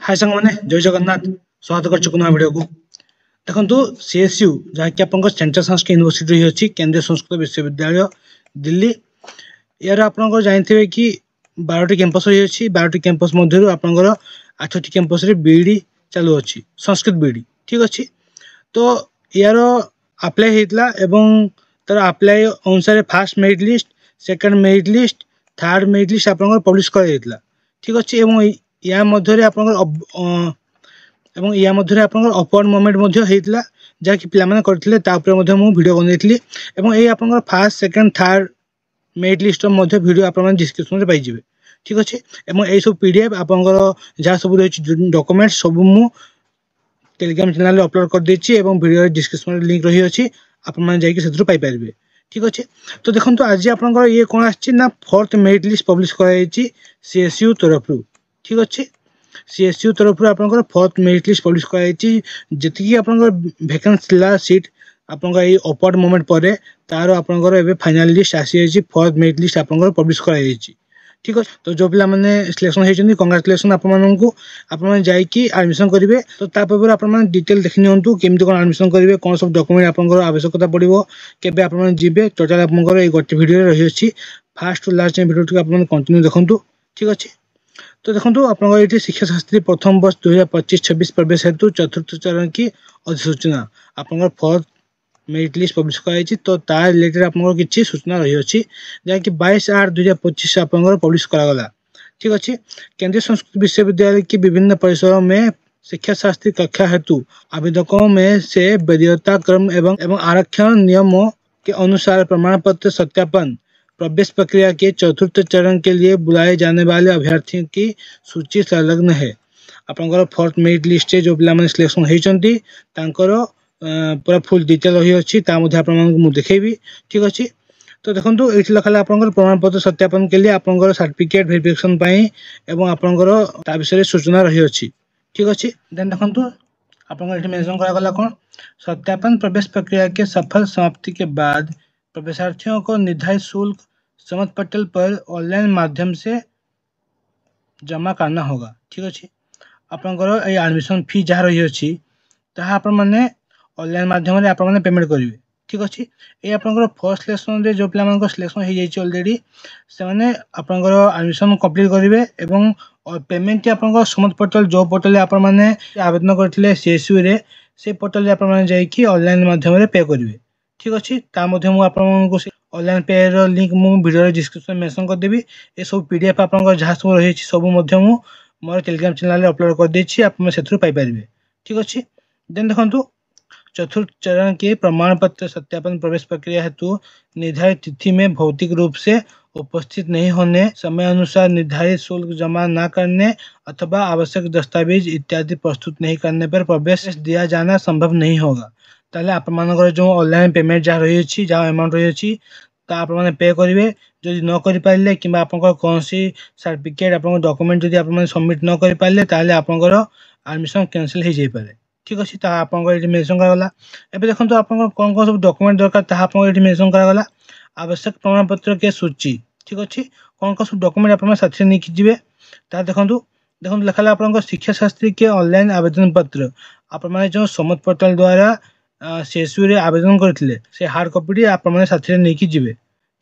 हाय सांग मैंने जय जगन्नाथ स्वागत कर नया वीडियो को देखो सीएसयू जहाँकि आप सेंट्रल संस्कृत यूनिवर्सिटी रही अच्छी केंद्रीय संस्कृत विश्वविद्यालय दिल्ली यार आप जानते कि 12टी कैंपस रही अच्छी 12टी कैंपस मध्य आपंकर 8टी कैंपस बीईडी चालू अच्छी संस्कृत बीईडी ठीक अच्छे तो यार अप्लाई होता एवं तार अप्लाई अनुसार fast merit list second merit list third merit list आप पब्लिश कर ठीक अच्छे या मध्य अपवर्ड मूवमेंट होता जहाँकि पे करते भिडियो बनई आप fast second third merit list video आप डिस्क्रिप्शन में पाइबे ठीक अच्छे यही सब पीडीएफ आप जहाँ सब रही डॉक्यूमेंट सब मु टेलीग्राम चैनल अपलोड कर देछि एवं वीडियो डिस्क्रिप्शन में लिंक रही अछि आपन जाइए से पाई पारे ठीक अच्छे तो देखो आज आप ये कौन आना फोर्थ मेरिट लिस्ट पब्लिश कर सीएसयू तरफ ठीक अच्छे सीएसयू तरफ आप फोर्थ मेरिट लिस्ट पब्लिश कर आप वैकेंसी सीट आपन अपवर्ड मूवमेंट पर तार आप फाइनल लिस्ट आसी फोर्थ मेरिट लिस्ट आप पब्लिश कर ठीक अच्छे तो जो पिला मैंने सिलेक्शन होती कंग्राचुलेसन आपने जाकि एडमिशन करेंगे तो तापर आप डिटेल देखी नियंतु केमती कौन एडमिशन करेंगे कौन सब डॉक्यूमेंट आप आवश्यकता पड़ो केबे आप जी टोटाल आप गोटे वीडियो रही अच्छी फास्ट टू लास्ट वीडियो आप कंटिन्यू देखूँ ठीक अच्छे तो देखो आप शिक्षा शास्त्री प्रथम वर्ष 2025-26 प्रवेश हेतु चतुर्थ चरण की अधिसूचना आप फोर्थ मेरिट लिस्ट पब्लिश कर तो तार रिलेटेड आप किसी सूचना रही अच्छी जहाँकि 22/8/2025 आप पब्लिश करागला ठीक अच्छे केंद्रीय संस्कृत विश्वविद्यालय की विभिन्न परिसरों में शिक्षा शास्त्री कक्षा हेतु आवेदकों में से वरीयता क्रम एवं आरक्षण नियमों के अनुसार प्रमाण पत्र सत्यापन प्रवेश प्रक्रिया के चतुर्थ चरण के लिए बुलाए जाने वाले अभ्यर्थियों की सूची संलग्न है आपंकर फोर्थ मेरिट लिस्ट जो पे सिलेक्शन होती पूरा फुल डिटेल रही अच्छी देखेबी ठीक अच्छे तो देखो ये लिखा आप प्रमाण पत्र सत्यापन के लिए आप सर्टिफिकेट वेरिफिकेशन एवं आपंकर विषय सूचना रही अच्छी ठीक अच्छे देन देखो आप मेंशन करागला कौन सत्यापन प्रवेश प्रक्रिया के सफल समाप्ति के बाद प्रवेशार्थियों को निर्धारित शुल्क समझ पटल पर ऑनलाइन माध्यम से जमा करना होगा ठीक अच्छे आपंकर एडमिशन फी जहाँ रही अच्छी ताहा आप मैंने ऑनलाइन माध्यम आप पेमेंट करेंगे ठीक अच्छे ये आप फर्स्ट सिलेक्शन जो पे सिलेक्शन हो जाए अलरेडी से आपंकर एडमिशन कंप्लीट करेंगे पेमेंट आप समझ पोर्टल जो पोर्टल आप आवेदन करते सीएसयू रे से पोर्टल आप ऑनलाइन माध्यम पे करेंगे ठीक अच्छे आपको ऑनलाइन पे लिंक मुझे वीडियो डिस्क्रिप्शन मेंशन करदेवी ये सब पीडीएफ आप जहाँ सब रही सब मोर टेलीग्राम चैनल अपलोड कर देछि आप पाइपर ठीक अच्छे देन देखो चतुर्थ चरण के प्रमाण पत्र सत्यापन प्रवेश प्रक्रिया हेतु निर्धारित तिथि में भौतिक रूप से उपस्थित नहीं होने समय अनुसार निर्धारित शुल्क जमा न करने अथवा आवश्यक दस्तावेज इत्यादि प्रस्तुत नहीं करने पर प्रवेश दिया जाना संभव नहीं होगा ताले आप जो ऑनलाइन पेमेंट जहाँ रही जहाँ अमाउंट रही आप पे करेंगे जदि न कर पारे कि कौन सर्टिफिकेट आप डॉक्यूमेंट जदि आप सबमिट न कर पारे ताले आपंकर एडमिशन कैंसिल हो जाए ठीक अच्छे आप मेंशन करागला एवं देखो आप कौन कौन सब डॉक्यूमेंट दरकार आप मेंशन करागला आवश्यक प्रमाण पत्र के सूची ठीक अच्छे कौन कौन सब डॉक्यूमेंट आप साथी नहीं जी देखो देखो लिखा आप शिक्षा शास्त्री के ऑनलाइन आवेदन पत्र आप जो समझ पोर्टल द्वारा सीएसयू रे आवेदन करते से हार्ड कॉपी आप साथी नहीं जी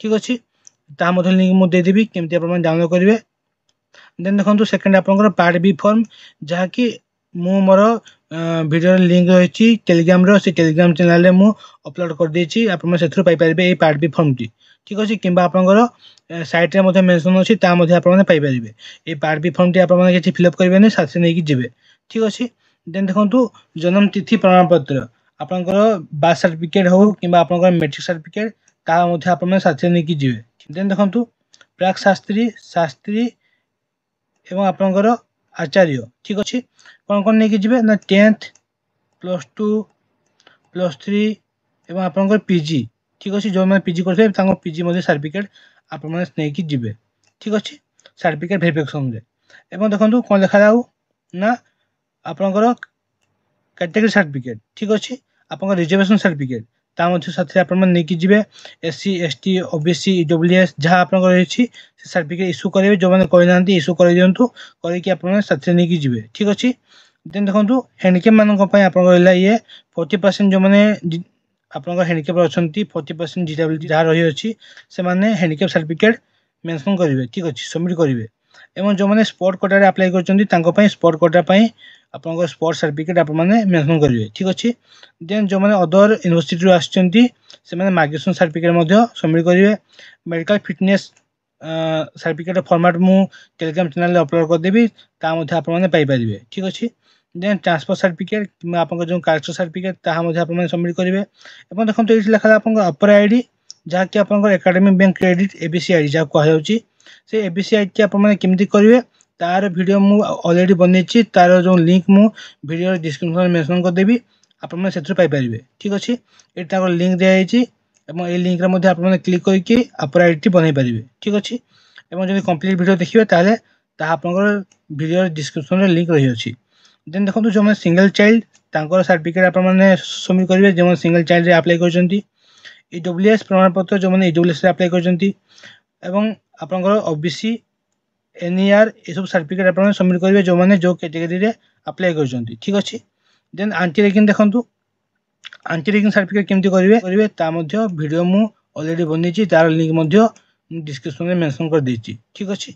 ठीक अच्छे लिंक मुझे देदेवी केमती आप डाउनलोड करेंगे देन देखो सेकेंड आप पार्ट बी फॉर्म जहाँकि मु मोर वीडियो लिंक रही टेलीग्राम से टेलीग्राम चैनल में अपलोड कर देछि आप पाइपर ये पार्ट बी फॉर्म टी ठीक अच्छे कि आपंकर साइट में मेंशन अच्छी पाइपर ये पार्ट बी फॉर्म टी आप फिलअप करेंगे साथ नहीं जी ठीक अच्छे देन देखो जन्म तिथि प्रमाण पत्र आपंकर बार्थ सर्टिफिकेट हो कि मेट्रिक सर्टिफिकेट आप साथी नहीं जी देन देखो प्राक शास्त्री शास्त्री एवं आपंकर आचार्य ठीक अच्छे कौन कौन नहीं जी ना 10th +2 +3 एवं आपंकर पीजी ठीक अच्छे जो मैंने पीजी करते पीजी सर्टिफिकेट आप नहीं जी ठीक अच्छे सर्टिफिकेट वेरिफिकेशन एवं देखो कौन लिखा ना आपंकर कैटेगरी सर्टिफिकेट ठीक अच्छे आप रिजर्वेशन सर्टिफिकेट ता मध्य साथै आपण माने नेकी जिवे SC ST OBC EWS जहाँ आपन रही सर्टिफिकेट इश्यू करेंगे जो मैंने कही ना इश्यू कर दिंतु करके आप साथी नहीं जी ठीक अच्छे। देन देखो हैंडिकेप मान आप ये 40% जो मैंने आप हैंडिकेप अच्छा 40% डिसेबिलिटी जहाँ रही अच्छी से हैंडिकेप सर्टिफिकेट मेंशन करेंगे ठीक अच्छे सबमिट करेंगे। एवं जो मैंने स्पोर्ट कोटा अप्लाई कर स्पोर्ट कोटा आप स्पोर्ट सर्टिफिकेट आप मेंशन करेंगे ठीक अच्छे। देन जो मैंने अदर यूनिवर्सिटी आसने माइग्रेशन सर्टिफिकेट सबमिट करेंगे। मेडिकल फिटनेस सर्टिफिकेट फॉर्मेट मु टेलीग्राम चैनल अपलोड करदेवी पाइपर ठीक अच्छे। देन ट्रांसफर सर्टिफिकेट कि आप जो कैरेक्टर सर्टिफिकेट ताकि सबमिट करेंगे। देखो ये लिखा आप अपर आईडी जहाँकि आप academic bank credit ABC ID जहाँ कहुच्छी से एबीसी आईडी आपमती करेंगे तार वीडियो मु ऑलरेडी बनई तार जो लिंक मु वीडियो डिस्क्रिप्शन मेंशन करदेवी आपरे पाइपर ठीक अच्छे। ये लिंक दिखाई ये लिंक आप क्लिक करके अपर आईडी बनई पारे ठीक अच्छे। जो कंप्लीट वीडियो देखिए ताले आप वीडियो डिस्क्रिप्शन में लिंक रही है। देन देखो जो मैंने सिंगल चाइल्ड तांकर सर्टिफिकेट आप सबमिट करेंगे जो सिंगल चाइल्ड अप्लाई कर EWS प्रमाणपत्र जो मैंने EWS अप्लाई कर आपंकर OBC NER ये सब सर्टिफिकेट आप सबमिट करेंगे जो मैंने जो कैटेगरी अप्लाई कर ठीक अच्छे। देन आंटी रैंकिंग देखो आंटी रैंकिंग सर्टिफिकेट केमती करेंगे वीडियो मु ऑलरेडी बनई तार लिंक डिस्क्रिप्शन में मेंशन कर देती ठीक अच्छे।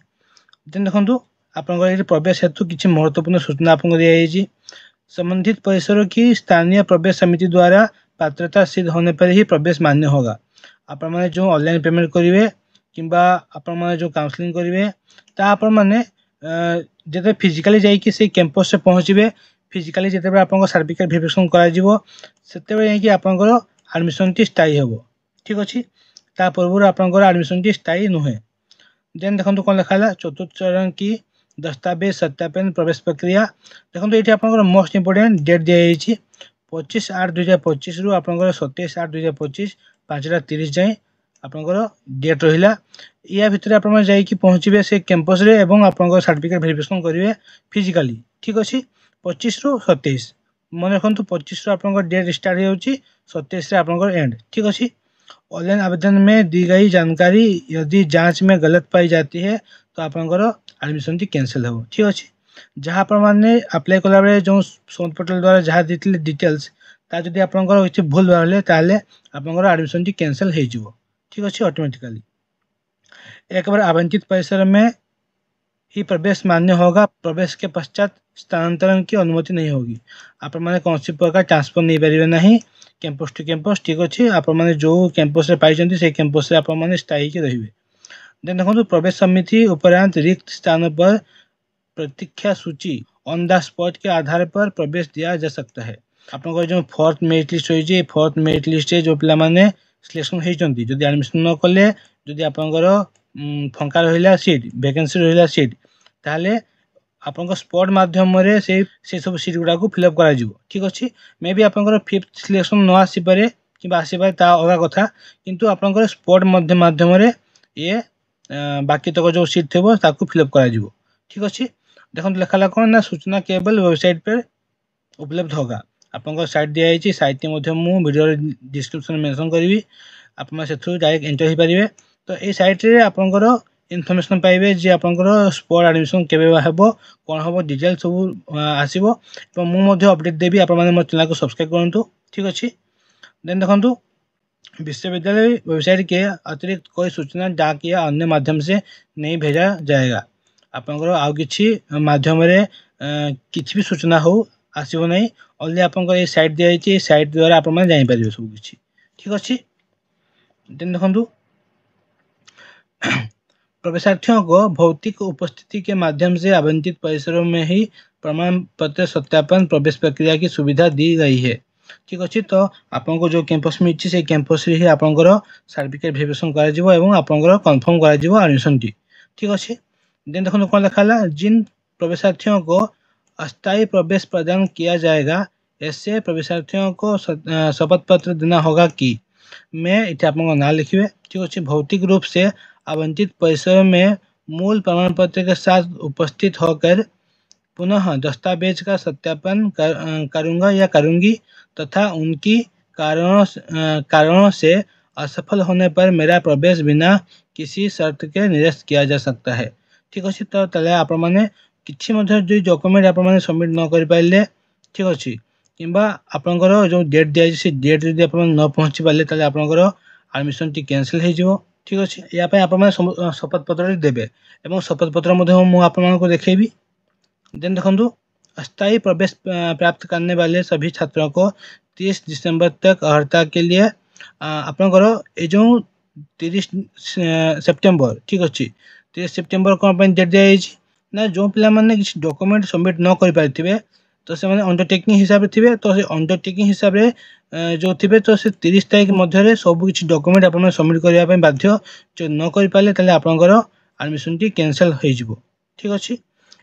देन देखो आप प्रवेश हेतु किसी महत्वपूर्ण सूचना आपको दी संबंधित परिसर की स्थानीय प्रवेश समिति द्वारा पात्रता सिद्ध होने पर ही प्रवेश मान्य होगा। आप जो ऑनलाइन पेमेंट करेंगे कि जो काउंसलिंग करेंगे आपने जो फिजिकली जाकि से कैंपस से पहुँचे फिजिकली जिते आप सर्टिफिकेट वेरिफिकेशन कर आपंकर एडमिशन टी स्थायी हम ठीक अच्छे। ता पूर्व आपंकर एडमिशन टी स्थायी नुहे। देन देखो कौन लिखा चतुर्थ चरण की दस्तावेज सत्यापन प्रवेश प्रक्रिया देखो ये आप मोस्ट इंपोर्टेंट डेट दी 25/8/2025 रु आप 27/8/2025 5:30 जाए आपंकर डेट रहा। या भितर आप पहुँचे से कैंपस रे एवं आप सर्टिफिकेट वेरिफिकेशन करेंगे फिजिकली ठीक अच्छे। 25 रु 27 मन रखु 25 आप डेट स्टार्ट हो 27 आप एंड ठीक अच्छे। ऑनलाइन आवेदन में दी गई जानकारी यदि जांच में गलत पाई जाती है तो आपंकर एडमिशन टी कैंसिल हो ठीक अच्छे। जहाँ आपने अप्लाई कला बेले जो सोन पोर्टल द्वारा जहाँ दी डिटेल्स जब आपंकर किसी भूल बाहर आपंकर एडमिशन टी कैंसिल हो ठीक अच्छे ऑटोमेटिकली। एक बार आवंटित परिसर में ही प्रवेश मान्य होगा। प्रवेश के पश्चात स्थानांतरण की अनुमति नहीं होगी। आप कौन सी प्रकार ट्रांसफर नहीं पारे ना कैंपस टू कैंपस ठीक अच्छे। आप जो कैंपस पाई से कैंपस आप स्थायी के रहिए। देन देखो प्रवेश समिति उपरांत रिक्त स्थानों पर प्रतीक्षा सूची ऑन द स्पॉट के आधार पर प्रवेश दिया जा सकता है। आप जो फोर्थ मेरिट लिस्ट होती फोर्थ मेरिट लिस्ट जो पे सिलेक्शन होती जदि एडमिशन न कले जदि आपंकर फंका रहा सीट वैकेंसी रहा सीट ताले आप स्पॉट माध्यम से सब सीट गुड़ा को फिलअप कर ठीक अच्छे। मे बी आपंकर फिफ्थ सिलेक्शन न आसीपे कि आसीपे अलग कथा किंतु आपंकर स्पॉट माध्यम ये बाकी तक जो सीट थे फिलअप कर ठीक अच्छे। देखो लिखा कौन ना सूचना केवल वेबसाइट पर उपलब्ध होगा। आपंकर site the site video description mention करी आप डायरेक्ट एंटर हो पारे। तो ये साइट रे आपंकर इनफर्मेशन पाइबे जे आपंकर स्पॉट एडमिशन केबे हेबो कौन हम डिटेल सब आसीबो मुझे अपडेट देवी आप मो चैनल को सब्सक्राइब करूँ ठीक अच्छे। देन देखो विश्वविद्यालय वेबसाइट के अतिरिक्त कोई सूचना डाक या अन्य माध्यम से नहीं भेजा जाएगा। आपंकर आउ किछि माध्यम किछि भी सूचना हो आसीबो नहीं ओनली आपंकर ये साइट दी साइट द्वारा आप जापर सब किछि ठीक अच्छे। देन देखो प्रवेशार्थियों को भौतिक उपस्थिति के माध्यम से आवंटित परिसरों में ही प्रमाण पत्र सत्यापन प्रवेश प्रक्रिया की सुविधा दी गई है ठीक अच्छे। तो आपको जो कैंपस में इच्छी से कैंपस ही आपंकर सर्टिफिकेट वेरिफिकेशन कर कन्फर्म कर एडमिशन टी ठीक अच्छे। देन देखो कौन लिखा जिन प्रवेशार्थियों को अस्थायी प्रवेश प्रदान किया जाएगा ऐसे प्रवेशार्थियों को शपथ पत्र देना होगा कि मैं इतना आपको ना लिखिए ठीक अच्छे। भौतिक रूप से आवंटित परिसर में मूल प्रमाण पत्र के साथ उपस्थित होकर पुनः दस्तावेज का सत्यापन करूंगा या करूंगी तथा उनकी कारणों से असफल होने पर मेरा प्रवेश बिना किसी शर्त के निरस्त किया जा सकता है। ठीक अच्छे तो ताले आपण मैंने किसी जो डॉक्यूमेंट आप सबमिट न कर पारे ठीक अच्छे कि आपंकर जो डेट दिखाई से डेट जब आप न पहुँची पारे ताले आपंकर एडमिशन टी कैंसिल हो ठीक अच्छे या आप शपथ पत्र देवे और शपथ पत्र मुझे देखी देन देखो अस्थायी प्रवेश प्राप्त करने वाले सभी छात्रों को 30 दिसंबर तक अर्हता के लिए आपंकर ये जो 30 सेप्टेम्बर ठीक अच्छे 30 सेप्टेम्बर कौन डेट दिखाई ना जो पाने किसी डॉक्यूमेंट सबमिट न कर पारे तो से अंडरटेकिंग हिसाब से थे तो अंडरटेकिंग हिसाब से जो थे तो से 30 तारीख मध्य सब किसी डॉक्यूमेंट आप सबमिट करने बाध्य जो न कर पारे आपंकर एडमिशन टी कैंसल हो ठीक अच्छे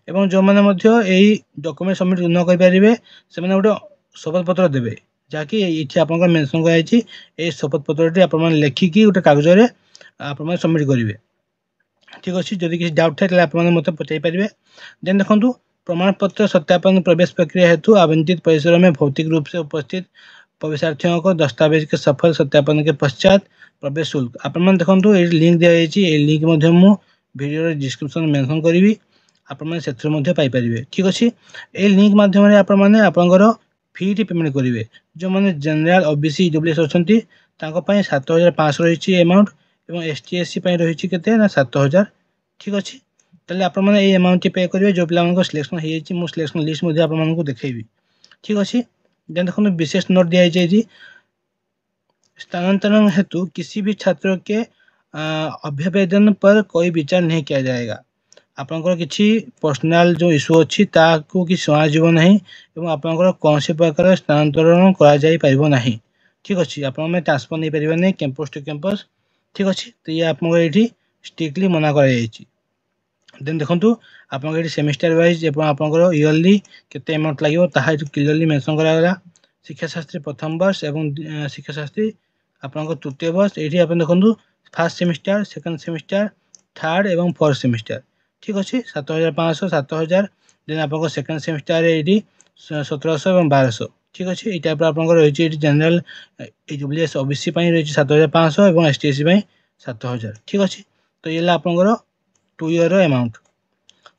एवं जो मैंने यही डॉक्यूमेंट सबमिट न कर पारे से गोटे शपथ पत्र देवे जहाँकि ये आप मेनसन कर शपथ पत्र आप लिखिकी गोटे कागज आप सबमिट करेंगे ठीक अच्छे जदि किसी डाउट थे आप मत पचाई पारे देन देखो प्रमाण पत्र सत्यापन प्रवेश प्रक्रिया हेतु आवंटित परिसरों में भौतिक रूप से उपस्थित प्रवेशार्थियों को दस्तावेज के सफल सत्यापन के पश्चात प्रवेश शुल्क आप देखो ये लिंक दिखाई लिंक वीडियो डिस्क्रिप्शन मेंशन करी आपरे ठीक अच्छे ये लिंक मध्यम आपंकर फी टी पेमेंट करेंगे जो मैंने जनरल ओबीसी ईडब्ल्यूएस अच्छा 7500 रही अमाउंट और एसटी एससी रही के 7000 ठीक अच्छे ताले आप अमाउंट पे करेंगे जो पिला सिलेक्शन हो सिलेक्शन लिस्ट आपको देखी ठीक अच्छे देन देखो विशेष नोट दिखाई स्थानांतरण हेतु किसी भी छात्र के अभ्यवेदन पर कोई विचार नहीं किया जाएगा आपंकर किसी पर्सनाल जो इश्यू अच्छी ताकू कि शुणाव ना और आपंकर कौन प्रकार स्थानांतरण कर ठीक अच्छे आप ट्रांसफर नहीं पारे नहीं कैंपस टू कैंपस ठीक अच्छे तो ये आप स्ट्रिक्टली मना कर देन देखो आप सेमिस्टर वाइज आपंकर इयरली केते अमाउंट लगे क्लियरली मेंशन करागला शिक्षाशास्त्री प्रथम वर्ष और शिक्षाशास्त्री आपंकर तृतीय वर्ष ये आप देखो first semester second semester third और फोर्थ सेमिस्टर ठीक अच्छे 7500 7000 देन आप सेकेंड सेमिस्टर ये 1700 और 1200 ठीक अच्छे ये टाइप आप रही जनरल ईडब्ल्यूएस ओबीसी रही 7500 और एसटी एससी 7000 ठीक अच्छे तो ये आपंकर 2 ईयर अमाउंट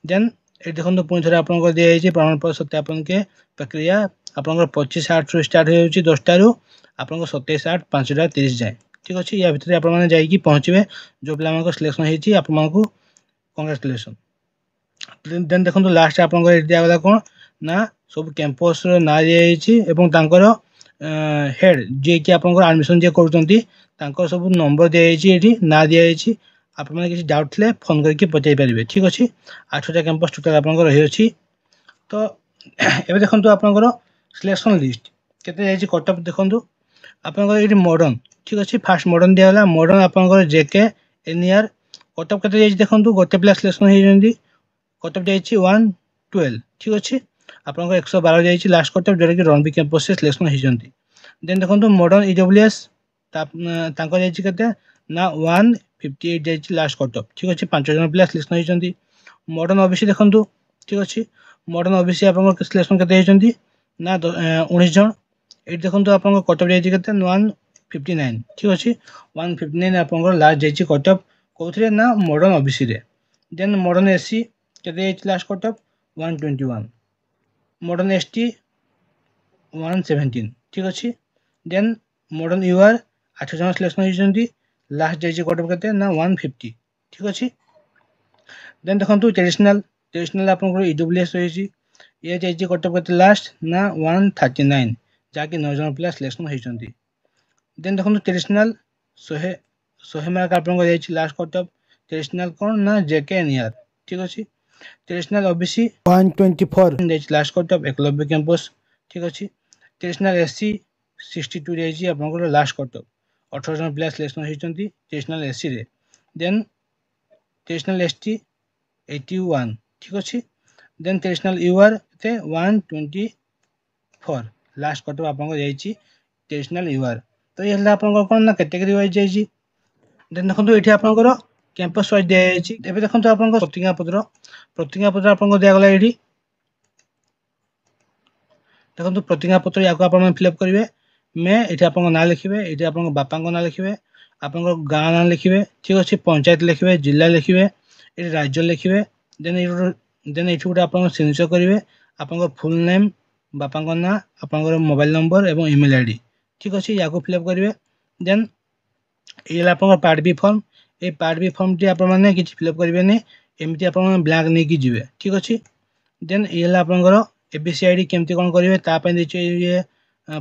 देन ये देखो पुणी थे आप दिखाई प्रमाण पत्र सत्यापन के प्रक्रिया आपंकर 25/8 स्टार्ट हो 10 रू आप 27/8 5:30 जाए ठीक अच्छे या भितर आप पहुँचे जो पिला सिलेक्शन होती आपको कंग्रेचुलेसन देन देखो लास्ट आप दिगला कौन ना सब कैंपस ना दिखाई हेड जी कि आप एडमिशन जी कर सब नंबर दिखाई ना दिखाई आप किसी डाउट थे फोन करके पचाई पारे ठीक अच्छे 8टा कैंपस टोटाल आप रही तो ये देखो आपंकर सिलेक्शन लिस्ट के कटअप देखो आपंकर ये मॉडर्न ठीक अच्छे फास्ट मॉडर्न दिगला मॉडर्न आपंकर जेके एनईआर कटअप के देखो गोटे पिला सिलेक्शन होती कटअप जाइए 112 ठीक अच्छे आप 112 जाइए लास्ट कटअप जोटा कि रणबी कैंपस से सिलेक्शन होती देन देखो मॉडर्न ईडब्ल्यूएस जाइए ना 158 जाइए लास्ट कटअप ठीक अच्छे 5 जन पिला सिलेक्शन होती मॉडर्न ओबीसी देखो ठीक अच्छे मॉडर्न ओबीसी आप सिलेक्शन के ना 19 जन ये देखो आप कटअप जाइए 159 ठीक अच्छे 159 आप लास्ट जाइए कटअप कौन ना modern OBC then modern SC के लास्ट कटअप 121 मॉडर्न एसटी 117 ठीक अच्छे देन मॉडर्न यूआर 8 जन सिलेक्शन होती लास्ट जाइए कटअप के ना 150 ठीक अच्छे देन देखो ट्रेडिशनल आप ईडब्ल्यूएस रही ये जाइए कटअप के लास्ट ना 139 जहाँकि 9 जन पिला सिलेक्शन होती देन देखो ट्रेडिशनल 100 मार्क आप लास्ट कटअप ट्रेडिशनल कौन ना जेके एनईआर ठीक अच्छे traditional OBC 124 last cutoff Eklavya campus ठीक अच्छे ट्रेडिशनल एससी 62 जाइए आप लास्ट कटअप 18 जन पिला सिलेक्शन होती traditional SC then traditional ST 81 ठीक अच्छे then traditional UR 124 last cutoff आप ट्रेडिशनल यूआर तो ये आप कौन ना कैटेगरी वाइज जाइए देन देखो ये आपंकर कैंपस वाइज दिखाई देखो आप प्रतिज्ञा पत्र आप दिगला ये देखो प्रतिज्ञा पत्र या फिलअप करेंगे ମେ ଏଠି ଆପଣଙ୍କ ନାଁ ଲେଖିବେ, ଏଠି ଆପଣଙ୍କ ବାପାଙ୍କ ନାଁ ଲେଖିବେ, ଆପଣଙ୍କ ଗାଁ ନାଁ ଲେଖିବେ, ଠିକ୍ ଅଛି। ପଞ୍ଚାୟତ ଲେଖିବେ, ଜିଲ୍ଲା ଲେଖିବେ, ଏଠି ରାଜ୍ୟ ଲେଖିବେ। ଦେନ୍ ଏଇଠି ଗୋଟେ ଆପଣଙ୍କ ସିଗ୍ନେଚର କରିବେ, ଆପଣଙ୍କ ଫୁଲ୍ ନେମ୍, ବାପାଙ୍କ ନାଁ, ଆପଣଙ୍କର ମୋବାଇଲ ନମ୍ବର ଏବଂ ଇମେଲ୍ ଆଇଡ଼ି, ଠିକ୍ ଅଛି। ୟାକୁ ଫିଲ୍ଅପ୍ କରିବେ। ଦେନ୍ ଏଇ ହେଲା ଆପଣଙ୍କର ପାର୍ଟ ବି ଫର୍ମ। এই ପାର୍ଟ ବି ଫର୍ମଟି ଆପଣମାନେ କିଛି ଫିଲ୍ଅପ୍ କରିବେନି, ଏମିତି ଆପଣମାନେ ବ୍ଲାଙ୍କ ନେଇକି ଯିବେ, ଠିକ୍ ଅଛି। ଦେନ୍ ଏଇ ହେଲା ଆପଣଙ୍କର ABCD କେମିତି କ'ଣ କରିବେ ତା ପାଇଁ ଦେଇଛି ଇଏ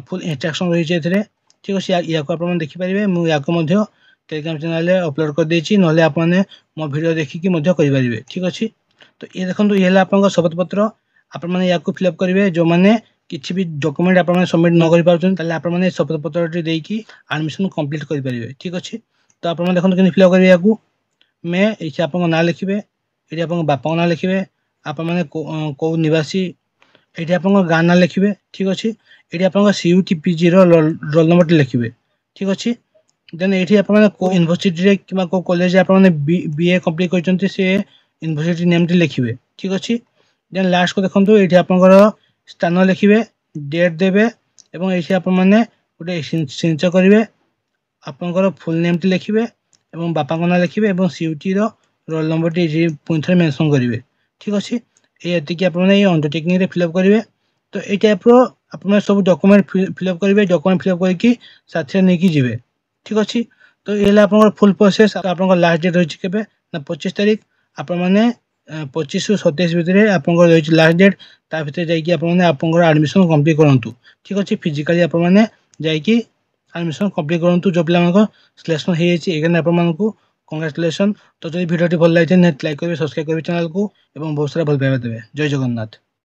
ଫୁଲ୍ ଇନଷ୍ଟ୍ରକ୍ସନ୍ ରହିଛି ଏଥିରେ, ଠିକ୍ ଅଛି। ୟାକୁ ଆପଣମାନେ ଦେଖିପାରିବେ, ମୁଁ ୟାକୁ ମଧ୍ୟ ଟେଲିଗ୍ରାମ ଚ୍ୟାନେଲରେ ଅପଲୋଡ଼ କରିଦେଇଛି, ନହେଲେ ଆପଣମାନେ ମୋ ଭିଡ଼ିଓ ଦେଖିକି ମଧ୍ୟ କରିପାରିବେ, ଠିକ୍ ଅଛି। ତ ଇଏ ଦେଖନ୍ତୁ, ଇଏ ହେଲା ଆପଣଙ୍କ ଶପଥପତ୍ର। ଆପଣମାନେ ୟାକୁ ଫିଲ୍ଅପ୍ କରିବେ। ଯେଉଁମାନେ କିଛି ବି ଡକୁମେଣ୍ଟ ଆପଣମାନେ ସବମିଟ୍ ନ କରିପାରୁଛନ୍ତି, ତାହେଲେ ଆପଣମାନେ ଶପଥପତ୍ରଟି ଦେଇକି ଆଡ଼ମିସନ୍ କମ୍ପ୍ଲିଟ୍ କରିପାରିବେ, ଠିକ୍ ଅଛି। ତ ଆପଣମାନେ ଦେଖନ୍ତୁ କେମିତି ଫିଲ୍ଅପ୍ କରିବେ ୟାକୁ। ମେ ଏଇଠି ଆପଣଙ୍କ ନାଁ ଲେଖିବେ, ଏଠି ଆପଣଙ୍କ ବାପାଙ୍କ ନାଁ ଲେଖିବେ, ଆପଣମାନେ କେଉଁ ନିବାସୀ, ଏଠି ଆପଣଙ୍କ ଗାଁ ନାଁ ଲେଖିବେ, ଠିକ୍ ଅଛି। ଏଠି ଆପଣଙ୍କ CUTPGର ରୋଲ୍ ନମ୍ବରଟି ଲେଖିବେ, ଠିକ୍ ଅଛି। ଦେନ୍ ଏଇଠି ଆପଣମାନେ କେଉଁ ୟୁନିଭର୍ସିଟିରେ କିମ୍ବା କେଉଁ କଲେଜରେ ଆପଣମାନେ BA କମ୍ପ୍ଲିଟ୍ କରିଛନ୍ତି ସେ ୟୁନିଭର୍ସିଟି ନେମ୍ଟି ଲେଖିବେ, ଠିକ୍ ଅଛି। ଦେନ୍ ଲାଷ୍ଟକୁ ଦେଖନ୍ତୁ, ଏଇଠି ଆପଣଙ୍କର ସ୍ଥାନ ଲେଖିବେ, ଡେଟ୍ ଦେବେ ଏବଂ ଏଇଠି ଆପଣମାନେ ଗୋଟେ ସିଗ୍ନେଚର କରିବେ, ଆପଣଙ୍କର ଫୁଲ୍ ନେମ୍ଟି ଲେଖିବେ ଏବଂ ବାପାଙ୍କ ନାଁ ଲେଖିବେ ଏବଂ CUTର ରୋଲ୍ ନମ୍ବରଟି ପୁଣି ଥରେ ମେନସନ୍ କରିବେ, ଠିକ୍ ଅଛି। ଏତିକି ଆପଣମାନେ ଏଇ ଅଣ୍ଡରଟେକିଂରେ ଫିଲ୍ଅପ୍ କରିବେ। ତ ଏଇ ଟାଇପ୍ର ଆପଣମାନେ ସବୁ ଡକୁମେଣ୍ଟ ଫିଲ୍ଅପ୍ କରିବେ। ଡକୁମେଣ୍ଟ ଫିଲ୍ଅପ୍ କରିକି ସାଥିରେ ନେଇକି ଯିବେ, ଠିକ୍ ଅଛି। ତ ଏ ହେଲା ଆପଣଙ୍କର ଫୁଲ୍ ପ୍ରୋସେସ୍। ଆପଣଙ୍କର ଲାଷ୍ଟ ଡେଟ୍ ରହିଛି କେବେ ନା 25 ତାରିଖ। ଆପଣମାନେ 25ରୁ 27 ଭିତରେ ଆପଣଙ୍କର ରହିଛି ଲାଷ୍ଟ ଡେଟ୍। ତା ଭିତରେ ଯାଇକି ଆପଣମାନେ ଆପଣଙ୍କର ଆଡ଼ମିସନ୍ କମ୍ପ୍ଲିଟ୍ କରନ୍ତୁ, ଠିକ୍ ଅଛି। ଫିଜିକାଲି ଆପଣମାନେ ଯାଇକି ଆଡ଼ମିସନ୍ କମ୍ପ୍ଲିଟ୍ କରନ୍ତୁ। ଯେଉଁ ପିଲାମାନଙ୍କ ସିଲେକ୍ସନ୍ ହେଇଯାଇଛି ଏଇখানে ଆପଣମାନଙ୍କୁ କଂଗ୍ରାଚୁଲେସନ୍। ତ ଯଦି ଭିଡ଼ିଓଟି ଭଲ ଲାଗିଛି ନିହାତି ଲାଇକ୍ କରିବେ, ସବସ୍କ୍ରାଇବ୍ କରିବେ ଚ୍ୟାନେଲକୁ ଏବଂ ବହୁତ ସାରା ଭଲ ପାଇବା ଦେବେ। ଜୟ ଜଗନ୍ନାଥ।